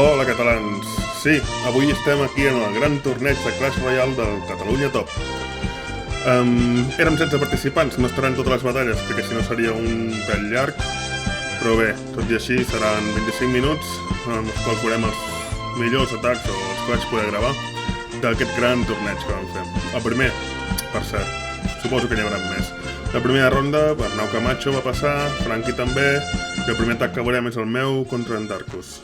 Hola, catalans! Sí, avui estem aquí en el gran torneig de Clash Royale del Catalunya Top. Érem 16 participants, no estaran totes les batalles, perquè si no seria un pèl llarg. Però bé, tot i així seran 25 minuts, en els quals veurem els millors atacs o els que vaig poder gravar d'aquest gran torneig que vam fer. El primer, per cert, suposo que n'hi haurà més. La primera ronda, Arnau Camacho va passar, Franqui també, i el primer atac que veurem és el meu contra en Darkus.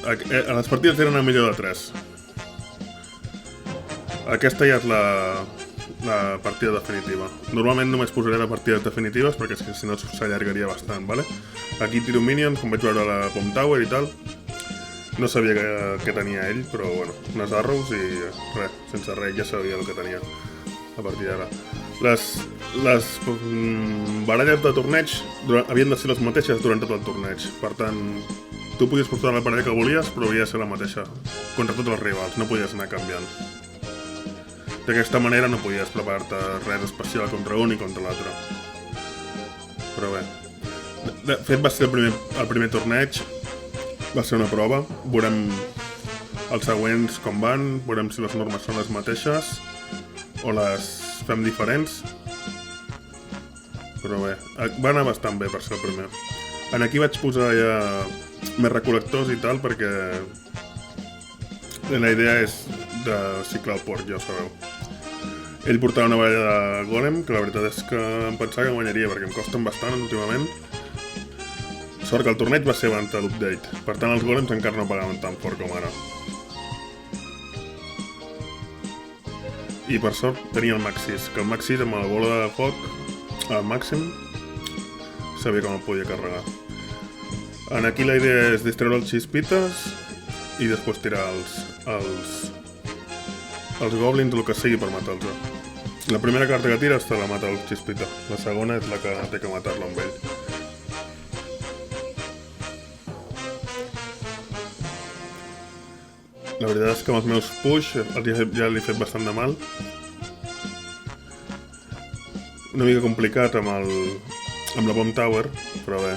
Les partides eren a millor de 3. Aquesta ja és la partida definitiva. Normalment només posaré les partides definitives perquè si no s'allargaria bastant, ¿vale? Aquí tiro minions, com vaig veure a la Bomb Tower i tal. No sabia què tenia ell, però bueno, unes arrows i res, sense res, ja sabia el que tenia a partir d'ara. Les baralles de torneig havien de ser les mateixes durant tot el torneig, per tant, tu podies portar la baralla que volies, però havia de ser la mateixa contra tots els rivals, no podies anar canviant. D'aquesta manera no podies preparar-te res especial contra un i contra l'altre. Però bé, de fet va ser el primer torneig, va ser una prova, veurem els següents com van, veurem si les normes són les mateixes o les fem diferents. Però bé, va anar bastant bé per ser el primer. Aquí vaig posar ja més recol·lectors i tal perquè la idea és de ciclar el port, ja ho sabeu. Ell portava una baralla de Golem, que la veritat és que em pensava que guanyaria perquè em costen bastant últimament. Sort que el torneig va ser abans de l'update, per tant els Golems encara no pagaven tan fort com ara. I per sort tenia el Maxis, que el Maxis amb la bola de foc al màxim sabia com el podia carregar. Aquí la idea és distreure els xispites i després tirar els goblins o el que sigui per matar-los. La primera carta que tira te la mata el xispita, la segona és la que té que matar-lo amb ell. La veritat és que amb els meus push ja li he fet bastant de mal. Una mica complicat amb la Bomb Tower, però bé.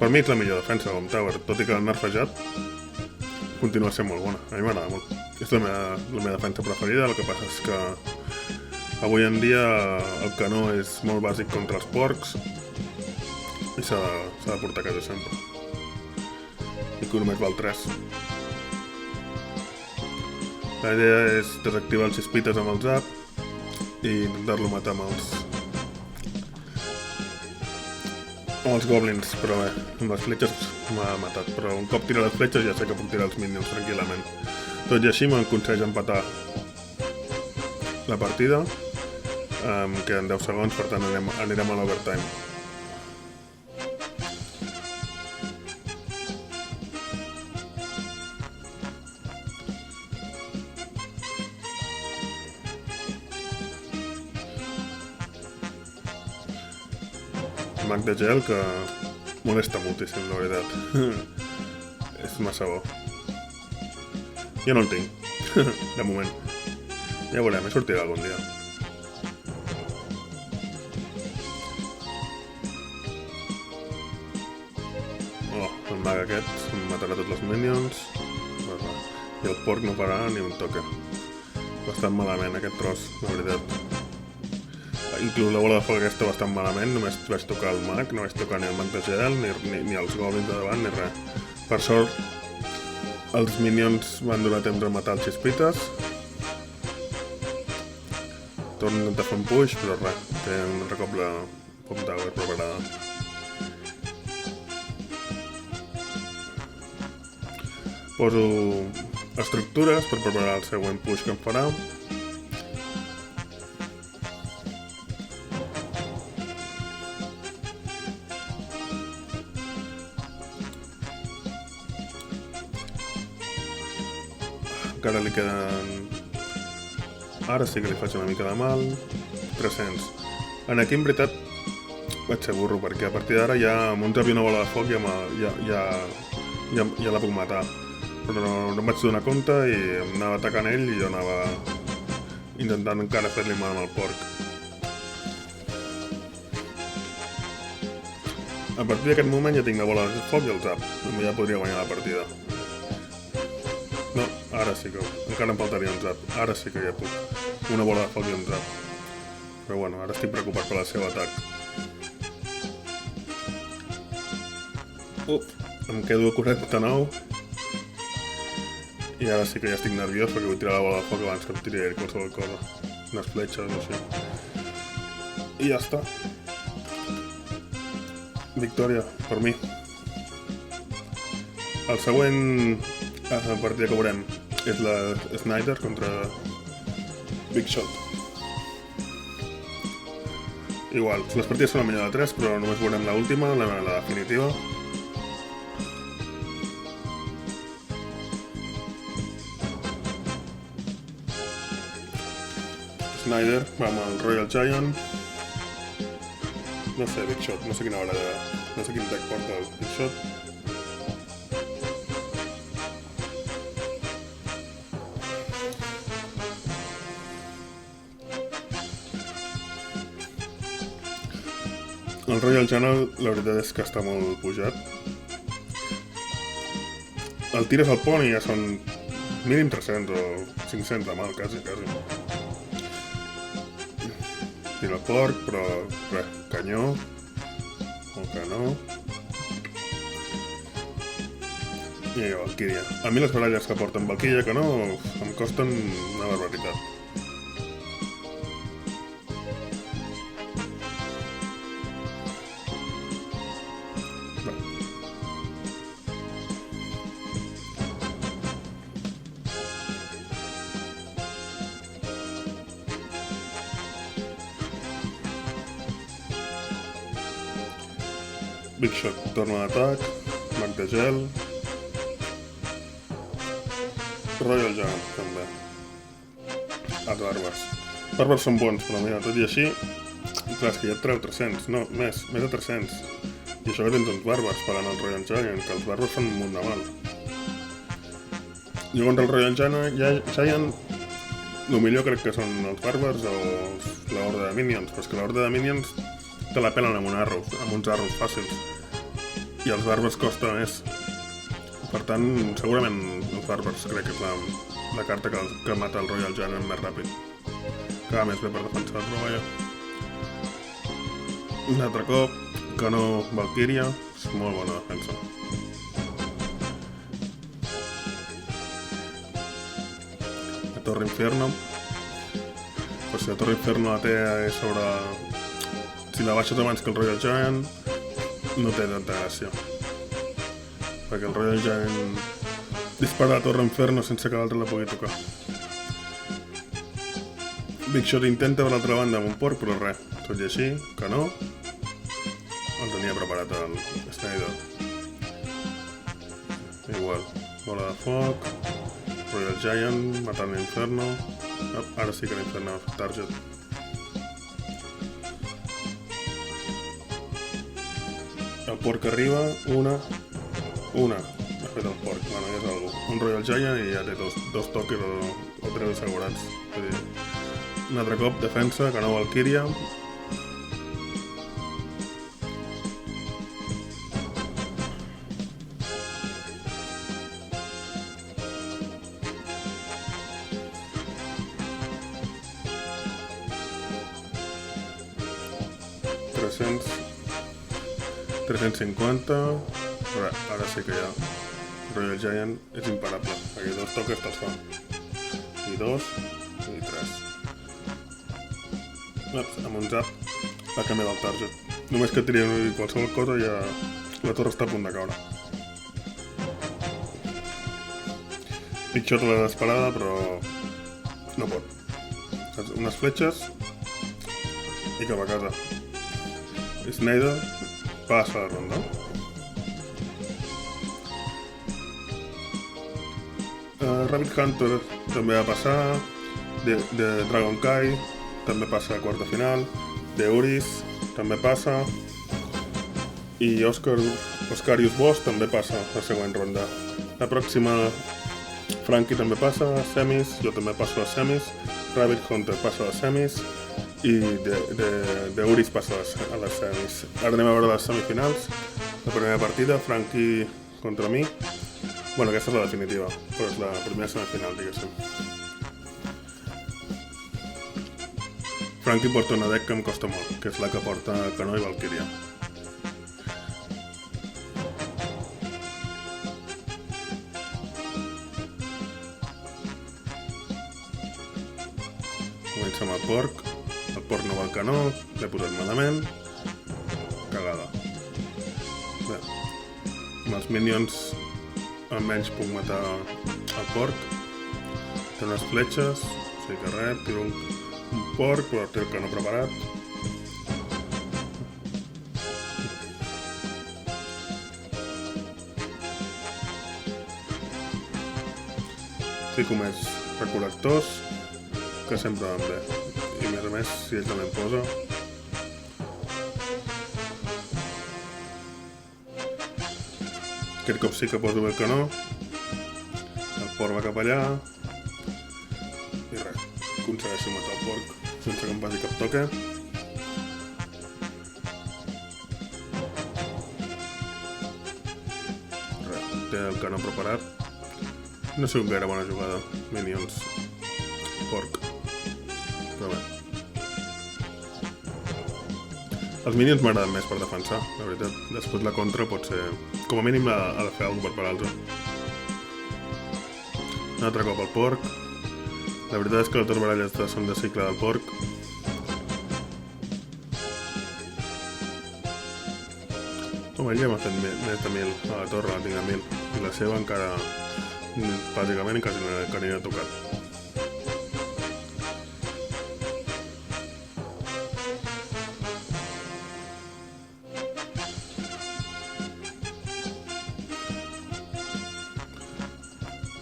Per mi és la millor defensa de Bomb Tower, tot i que l'han nerfejat, continua sent molt bona, a mi m'agrada molt. És la meva defensa preferida, el que passa és que avui en dia el canó és molt bàsic contra els porcs i s'ha de portar a casa sempre. I que només val 3. La idea és desactivar els xispites amb el zap i intentar-lo matar amb els goblins, però bé, amb les fletxes m'ha matat, però un cop tira les fletxes ja sé que puc tirar els minions tranquil·lament. Tot i així m'aconsegueix empatar la partida, queden 10 segons, per tant anirem a l'overtime. Mag de gel que molesta moltíssim, la veritat. És massa bo. Jo no el tinc, de moment. Ja veurem, sortirà algun dia. El mag aquest em matarà tots els minions. I el porc no farà ni un toque. Bastant malament aquest tros, la veritat. Inclús la bola de foc aquesta bastant malament, només vaig tocar el mag, no vaig tocar ni el mag de gel, ni els goblins de davant, ni res. Per sort, els minions van donar temps de matar els xispites. Torno a intentar fer un push, però res, té un altre cop la Bomb Tower preparada. Poso estructures per preparar el següent push que em farà. Encara li queden... Ara sí que li faig una mica de mal. 300. Aquí, en veritat, vaig ser burro, perquè a partir d'ara ja amb un trap i una bola de foc ja la puc matar. Però no em vaig donar compte i em anava atacant ell i jo anava intentant encara fer-li mal amb el porc. A partir d'aquest moment ja tinc la bola de foc i el zap. Ja podria guanyar la partida. No, ara sí que... Encara em faltaria un zap. Ara sí que ja puc. Una bola de foc i un zap. Però bueno, ara estic preocupat per el seu atac. Em quedo a 49. I ara sí que ja estic nerviós perquè vull tirar la bola de foc abans que em tiri qualsevol cosa. Unes fletxes o així. I ja està. Victòria, per mi. El següent partida que veurem és la Snyder contra Big Shot. Igual, les partides són la millor de 3, però només veurem l'última, la definitiva. Snyder va amb el Royal Giant. No sé, Big Shot, no sé quina hora de... No sé quin deck porta el Big Shot. El Royal Giant, la veritat és que està molt pujat. El tires al pont i ja són mínim 300 o 500 de mal, quasi. Tira el porc, però res, canyó o canó i Valkyria. A mi les baralles que porten Valkyria i canó em costen una barbaritat. Big Shot torna a l'atac, Mag de Gel, Royal Giant també. Els bàrbars. Els bàrbars són bons, però mira, tot i així, clar, és que ja et treu 300, no, més de 300. I això que tens uns bàrbars pagant el Royal Giant, que els bàrbars fan un munt de mal. Jo contra el Royal Giant, el millor crec que són els bàrbars o la horda de minions, però és que la horda de minions te la pelen amb uns arrows fàcils. I els bàrbars costa més. Per tant, segurament els bàrbars crec que és la carta que mata el Royal Giant més ràpid. Que va més bé per defensar-lo, vaja. Un altre cop, canó Valkyria, és molt bona defensa. La Torre Inferno. Però si la Torre Inferno la té sobre... Si la baixes abans que el Royal Giant, no té tanta gràcia. Perquè el Royal Giant dispara la Torre Inferno sense que l'altre la pugui tocar. Big Shot intenta per l'altra banda amb un porc, però res. Tot i així, que no. El tenia preparat el Snyder. Igual. Bola de foc. Royal Giant, matant l'Inferno. Ara sí que l'Inferno ha fet target. El porc arriba, una, ha fet el porc, bueno, ja és algú. Un Royal Giant i ja té dos toques o 3 assegurats. Un altre cop, defensa, canó Valkyria. $350, ara sí que ja Royal Giant és imparable, aquí 2 toques te'ls fa, i 2 i 3. Amb un zap va canviar el target, només que tiri qualsevol cosa ja la torre està a punt de caure. Big Shot a la desesperada, però no pot. Unes fletxes i cap a casa. Snyder passa la ronda. Rabbit Hunter també va passar, de Dragon Kai també passa a quarta final, de Uris també passa i Oscarius Boss també passa a la següent ronda. La pròxima Frankie també passa a semis, jo també passo a semis, Rabbit Hunter passa a semis i d'Euris passa a les semis. Ara anem a veure les semifinals. La primera partida, Frankie contra mi. Bueno, aquesta és la definitiva, però és la primera semifinal, diguéssim. Frankie porta una deck que em costa molt, que és la que porta Canó i Valkyria. Comença amb el porc no va al canó, l'he posat malament, cagada. Bé, amb els minions almenys puc matar el porc. Té unes fletxes, o sigui que res, tiro un porc, però té el canó preparat. Fico més recol·lectors, que sempre van bé. I a més, si ell també em posa. Aquest cop sí que poso bé el canó. El porc va cap allà. I res, aconsegueixo matar el porc sense que em passi cap toque. Res, té el canó preparat. No ha sigut gaire bona jugada, minions, porc, però bé. Els minions m'agraden més per defensar, la veritat. Després la contra pot ser... Com a mínim ha de fer alguna cosa per parar-los. Un altre cop al porc. La veritat és que les dues baralles són de cicle del porc. Home, ell ja m'ha fet més de 1000 a la torre, la tinc a 1000. I la seva encara... bàsicament quasi no n'hi ha tocat.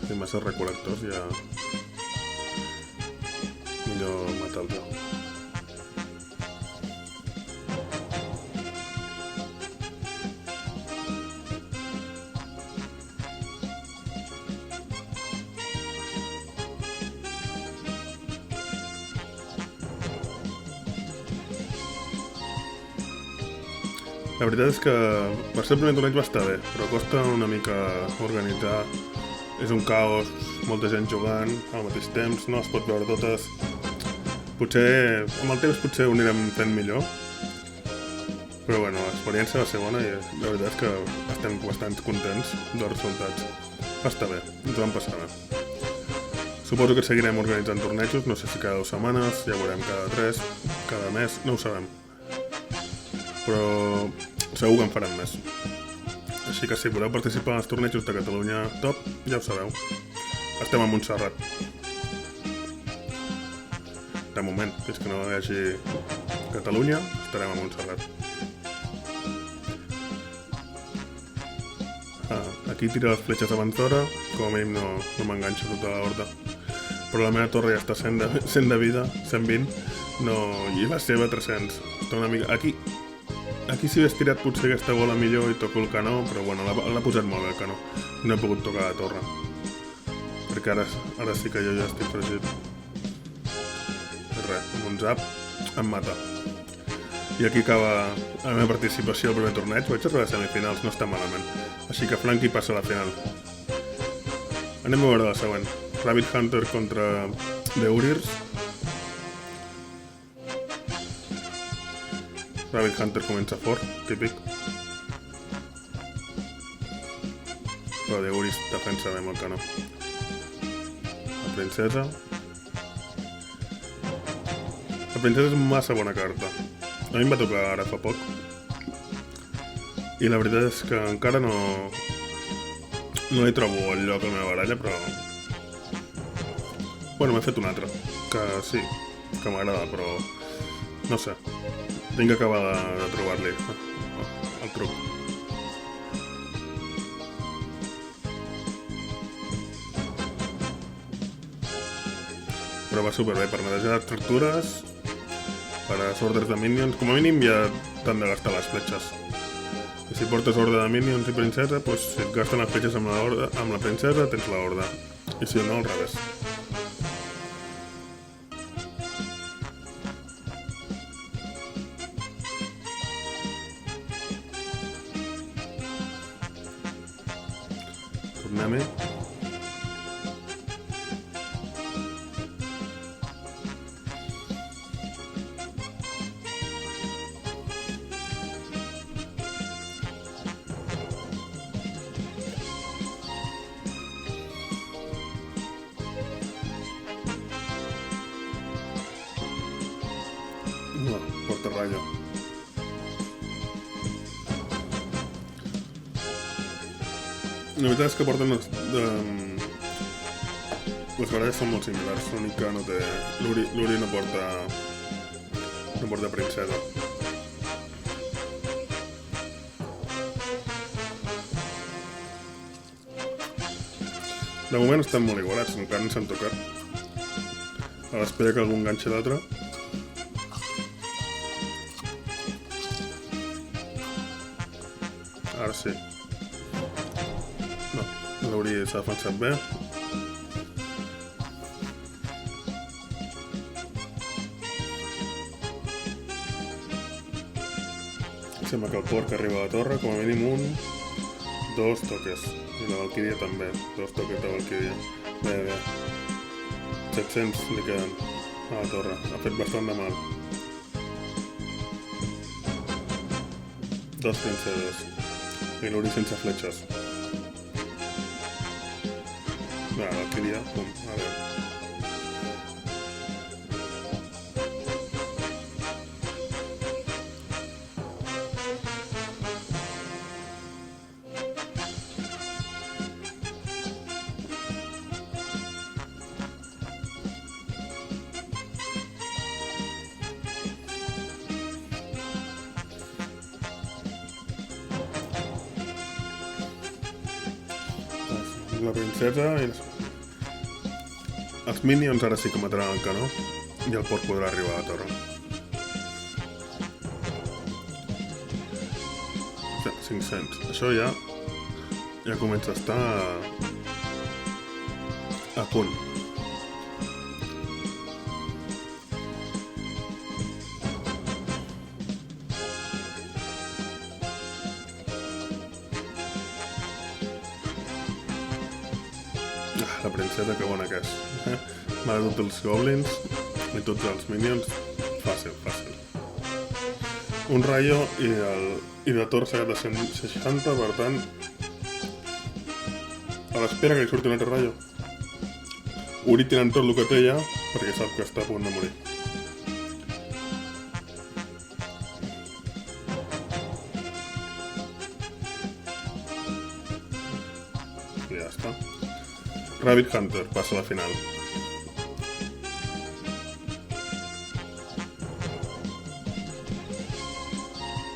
Si massa recol·lectors ja... millor matar-lo. La veritat és que per ser el primer torneig va estar bé, però costa una mica organitzar. És un caos, molta gent jugant al mateix temps, no es pot veure totes. Potser, amb el temps potser ho anirem fent millor. Però bueno, l'experiència va ser bona i la veritat és que estem bastant contents dels resultats. Va estar bé, ens vam passar bé. Suposo que seguirem organitzant tornejos, no sé si cada 2 setmanes, ja veurem cada 3, cada mes, no ho sabem. Però segur que en farem més. Així que si voleu participar als tornejos de Catalunya Top, ja ho sabeu. Estem a Montserrat. De moment, fins que no hi hagi Catalunya, estarem a Montserrat. Aquí tira les fletxes abans d'hora, com a mínim no m'enganxo tota la horda. Però la meva torre ja està 100 de vida, 120, i la seva 300. Està una mica... Aquí si hagués tirat potser aquesta bola millor i toco el canó, però bueno, l'ha posat molt bé el canó. No he pogut tocar la torre. Perquè ara sí que jo ja estic fregit. Res, amb un zap em mata. I aquí acaba la meva participació al primer torneig. Vaig arribar a semifinals, no està malament. Així que Frankie passa a la final. Anem a veure la següent. Rabbit Hunter contra Deuris. Rabbit Hunter comença fort, típic. Però Deuris defensa bé amb el canó. La princesa. La princesa és massa bona carta. A mi em va tocar ara fa poc. I la veritat és que encara no hi trobo el lloc a la meva baralla, però... Bueno, m'he fet un altre, que sí, que m'agrada, però... No sé. Tinc que acabar de trobar-li el truc. Però va superbé per netejar estructures, per a les ordres de minions. Com a mínim ja t'han de gastar les fletxes. I si portes ordre de minions i princesa, doncs si et gasten les fletxes amb la princesa, tens la horda. I si no, al revés. Nemi. No, Portarrayo. La veritat és que porten les baralles són molt similars, l'únic que no té... L'Uri no porta princesa. De moment estan molt igualats, encara no s'han tocat. A l'espera que algú enganxi l'altre. Ara sí. No, l'Uri s'ha defensat bé. Sembla que el porc arriba a la torre, com a mínim 2 toques. I la Valkyria també, 2 toques de Valkyria. Bé. 700 li queden a la torre. Ha fet bastant de mal. 2 princeses. I l'Uri sense fletxes. La Valkyria, pum, a veure. La princesa i els minions ara sí que mataran el canó i el porc podrà arribar a la torre. 500. Això ja comença a estar a punt. La princesa, que bona que és. M'ha de tots els goblins i tots els minions. Fàcil. Un rayo i la torre s'ha de 160, per tant... A l'espera que li surti un altre rayo. Uri tirant tot el que té ja, perquè sap que està a punt de morir. I ja està. Rabbit Hunter passa a la final.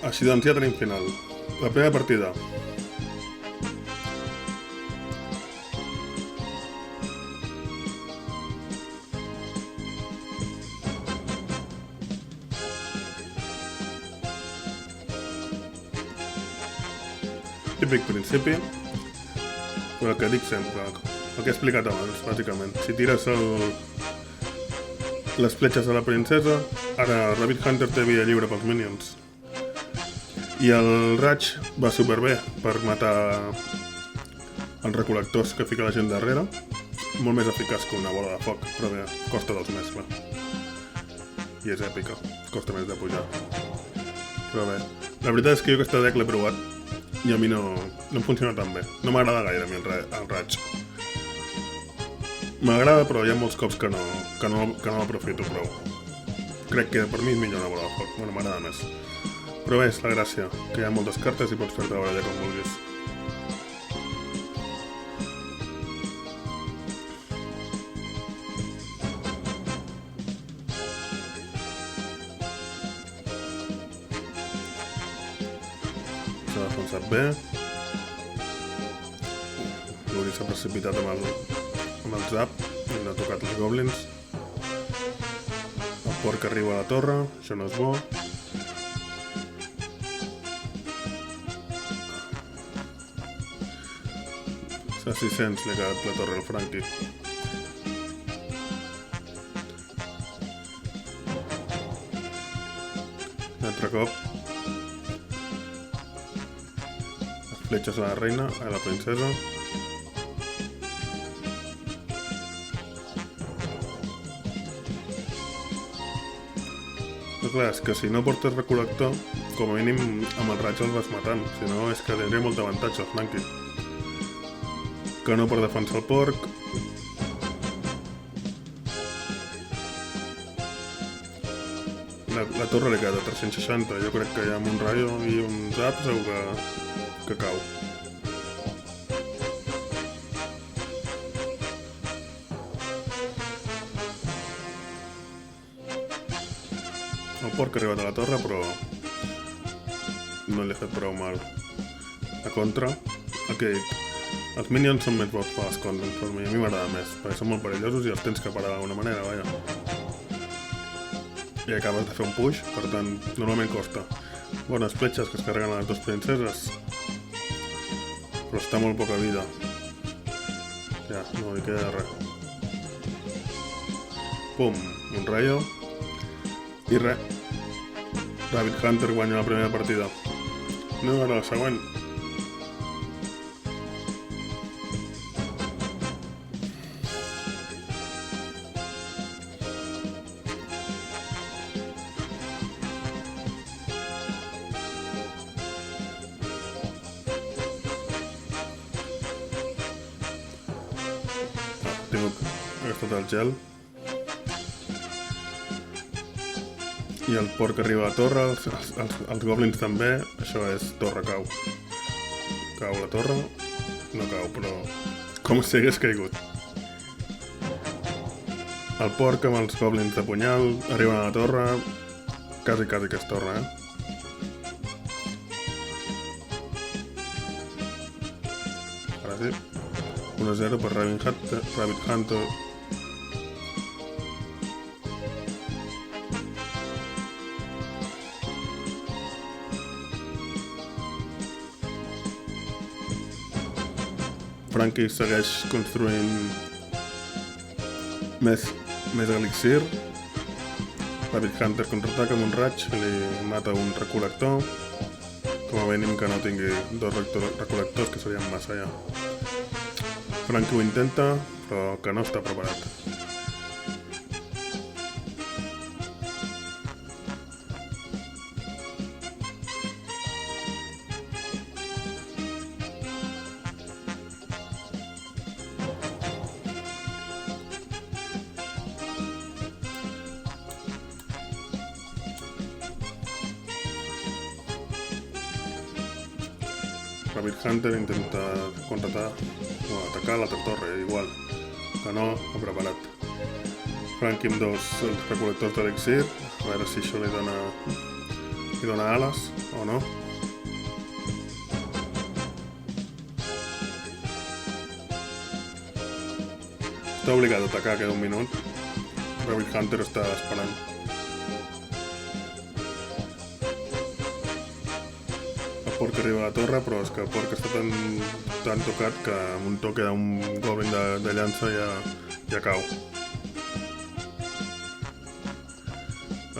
Així doncs ja tenim final. La primera partida. Típic principi. Però el que dic sempre, el que he explicat abans, bàsicament. Si tires les fletxes de la princesa, ara Rabbit Hunter té via lliure pels minions. I el raig va superbé per matar els recol·lectors que fica la gent darrere. Molt més eficaç que una bola de foc, però bé, costa 2 més, clar. I és èpica, costa més de pujar. Però bé, la veritat és que jo aquesta deck l'he provat i a mi no em funciona tan bé. No m'agrada gaire a mi el raig. M'agrada, però hi ha molts cops que no aprofito prou. Crec que per mi és millor una bola de foc, bueno, m'agrada més. Però bé, és la gràcia, que hi ha moltes cartes i pots fer-te la baralla com vulguis. S'ha defensat bé. L'Uri s'ha precipitat amb el zap i no ha tocat els goblins. El porc arriba a la torre, això no és bo. A 600 li ha quedat la torre al Frankie. Un altre cop. Les fletxes a la reina, a la princesa. clar, és que si no portes recol·lector, com a mínim amb el raig els vas matant. Si no, és que tindria molt d'avantatge el Franky. Canó per defensar el porc. La torre li queda 360. Jo crec que ja amb un rayo i un zap segur que cau. El porc ha arribat a la torre, però no li ha fet prou mal. A contra, el que he dit, els minions són més bons per les contres, però a mi m'agrada més, perquè són molt perillosos i els tens que parar d'alguna manera, vaja. I acabes de fer un push, per tant, normalment costa. Bones fletxes que es carreguen a les dues princeses, però està molt poca vida. Ja, no li queda res. Pum, un rayo. I res. Rabbit Hunter guanya la primera partida. No, ara la següent. Tinc agafat el gel. I el porc arriba a la torre, els goblins també, això és torre cau. Cau la torre, no cau, però com si hagués caigut. El porc amb els goblins de punyal arriben a la torre, quasi que és torre, Ara sí, 1-0 per Rabbit Hunter. Franky segueix construint més elixir. Rabbit Hunter contraataca amb un raig, li mata un recol·lector. Com a mínim que no tingui dos recol·lectors, que serien massa ja. Franky ho intenta, però que no està preparat. Rabbit Hunter intenta atacar l'altra torre, igual, que no ha preparat. Franky amb dos recol·lectors d'elixir, a veure si això li dona ales o no. Està obligat a atacar, queda un minut. Rabbit Hunter està esperant. El porc arriba a la torre, però és que el porc està tan tocat que amb un toque d'un goblin de llança ja cau.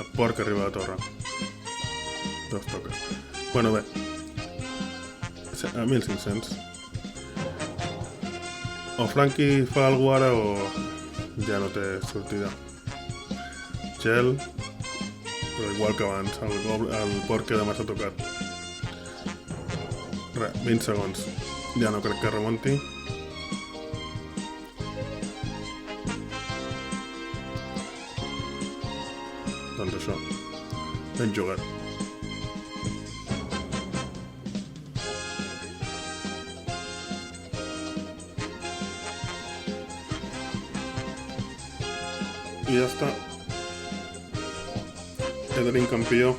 El porc arriba a la torre. Dos toques. Bueno, bé. A 1500. O Franky fa alguna cosa ara o ja no té sortida. Gel. Però igual que abans, el porc queda massa tocat. Res, 20 segons. Ja no crec que remunti. Doncs això. Ben jugat. I ja està. Ja tenim campió.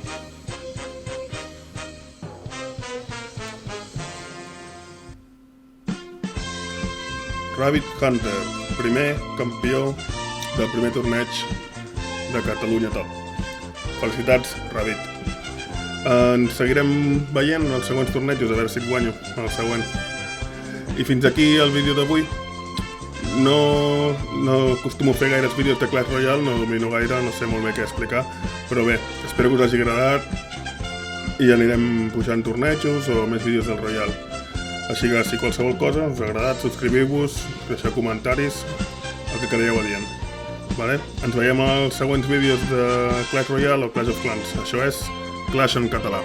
Rabbit Hunter, primer campió del primer torneig de Catalunya Top. Felicitats, Rabbit. Ens seguirem veient els següents tornejos, a veure si et guanyo el següent. I fins aquí el vídeo d'avui. No acostumo a fer gaires vídeos de Clash Royale, no domino gaire, no sé molt bé què explicar, però bé, espero que us hagi agradat i anirem pujant tornejos o més vídeos del Royale. Així que si qualsevol cosa us ha agradat, subscriviu-vos, deixeu comentaris, el que creieu adient. Vale? Ens veiem als següents vídeos de Clash Royale o Clash of Clans. Això és Clash en català.